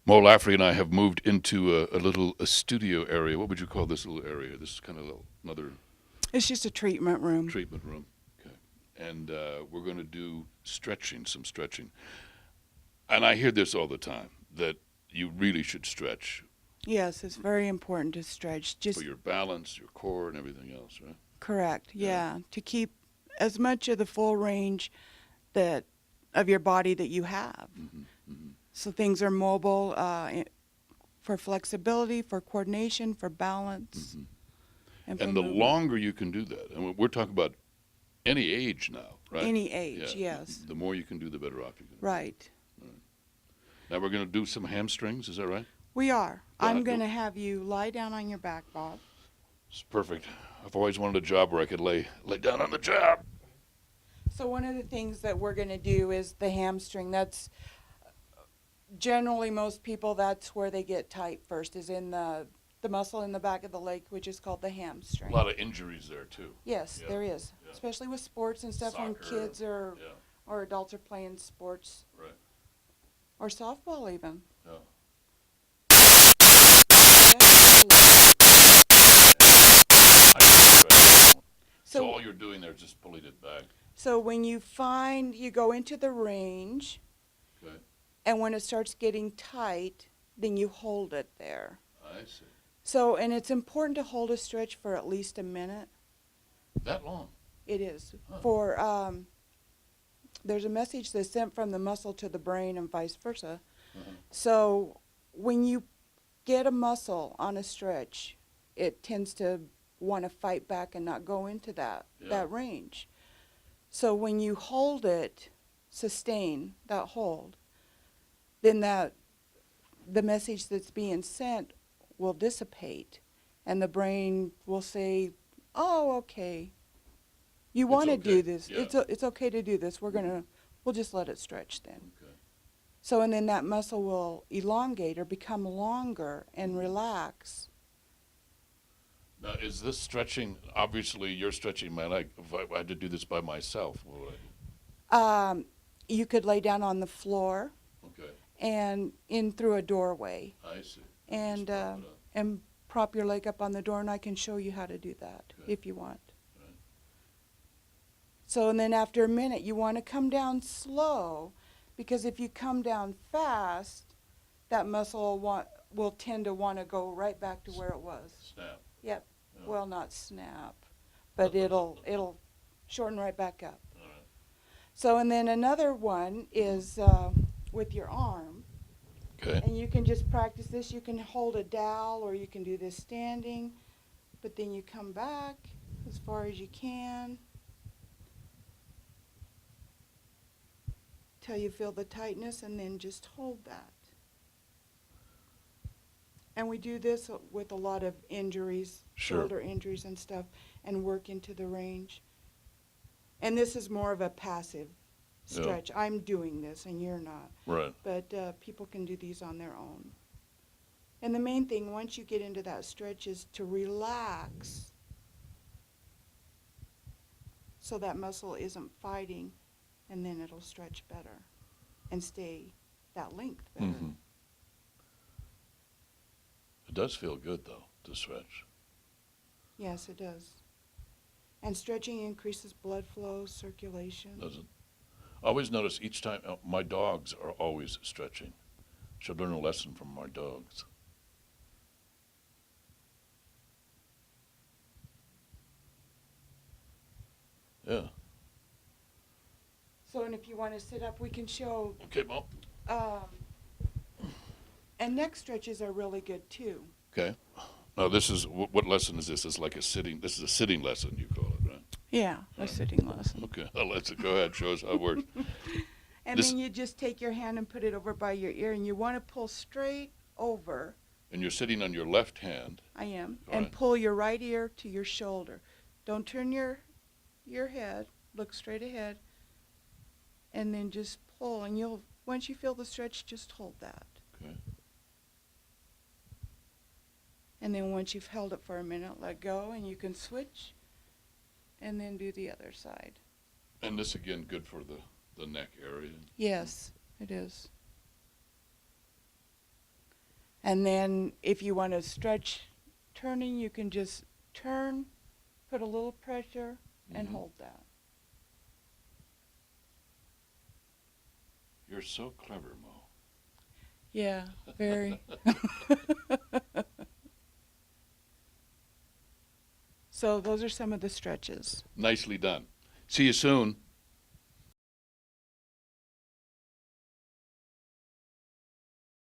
Mo Lafferty and I have moved into a studio area. What would you call this little area? This is kind of another It's just a treatment room. treatment room. Okay. And we're going to do stretching, some stretching. And I hear this all the time that you really should stretch Yes, it's very important to stretch. for Just your balance, your core, and everything else, right? correct. Yeah. Yeah, to keep as much of the full range that of your body that you have. Hmm. Hmm. So things are mobile for flexibility, for coordination, for balance, Hmm. and for And the movement. longer you can do that, and we're talking about any age now, right? Any age, Yeah. yes. The more you can do, the better off you're going to be. Right. Now we're going to do some hamstrings. Is that right? We are. Go I'm ahead, going go. to have you lie down on your back, Bob. It's perfect. I've always wanted a job where I could lay down on the job. So one of the things that we're going to do is the hamstring. That's generally most people, that's where they get tight first, is in the muscle in the back of the leg, which is called the hamstring. A lot of injuries there too. Yes, Yeah, there is, yeah. especially with sports and stuff when Soccer, kids or Yeah, or adults are playing sports right. or softball even. Yeah. I can stretch. So So all you're doing there is just pulling it back. so when you find you go into the range, Okay. and when it starts getting tight, then you hold it there. I see. So and it's important to hold a stretch for at least a minute. That long. It is Huh. for there's a message that's sent from the muscle to the brain and vice versa. Uh-huh. So when you get a muscle on a stretch, it tends to want to fight back and not go into Yeah. that range. So when you hold it, sustain that hold, then the message that's being sent will dissipate, and the brain will say, "Oh, okay. You It's want to okay. do this. Yeah. It's okay to do this. We'll just let it stretch then." Okay. So and then that muscle will elongate or become longer and relax. Now, is this stretching? Obviously, you're stretching my leg. If I had to do this by myself, what would I You could lay down on the floor do? Okay. and in through a doorway I see. and Just prop it up. and prop your leg up on the door, and I can show you how to do that Okay. if you want. Right. So and then after a minute, you want to come down slow, because if you come down fast, that muscle will tend to want to go right back to where it was. Snap. Yep. Yeah. Well, not snap, but it'll shorten right back up. All right. So and then another one is with your arm, Okay. and you can just practice this. You can hold a dowel, or you can do this standing, but then you come back as far as you can till you feel the tightness, and then just hold that. And we do this with a lot of injuries, Sure. shoulder injuries and stuff, and work into the range. And this is more of a passive Yeah. stretch. I'm doing this and you're not. Right. But people can do these on their own. And the main thing, once you get into that stretch, is to relax so that muscle isn't fighting, and then it'll stretch better and stay that length better. Mm-hmm. It does feel good though to stretch. Yes, it does. And stretching increases blood flow, circulation. Does it? I always notice each time my dogs are always stretching. Should learn a lesson from my dogs. Yeah. So, and if you want to sit up, we can show. Okay, Mom. And neck stretches are really good too. Okay. Now this is what lesson is this? It's like a sitting. This is a sitting lesson, you call it, right? Yeah, a sitting lesson. Okay. Let's go ahead. Show us how it works. And This- then you just take your hand and put it over by your ear, and you want to pull straight over. And you're sitting on your left hand. I am. All And right. pull your right ear to your shoulder. Don't turn your head. Look straight ahead. And then just pull, and once you feel the stretch, just hold that. Okay. And then once you've held it for a minute, let go, and you can switch and then do the other side. And this again, good for the neck area. Yes, it is. And then if you want to stretch turning, you can just turn, put a little pressure, and Mhm. hold that. You're so clever, Mo. Yeah, very. So those are some of the stretches. Nicely done. See you soon.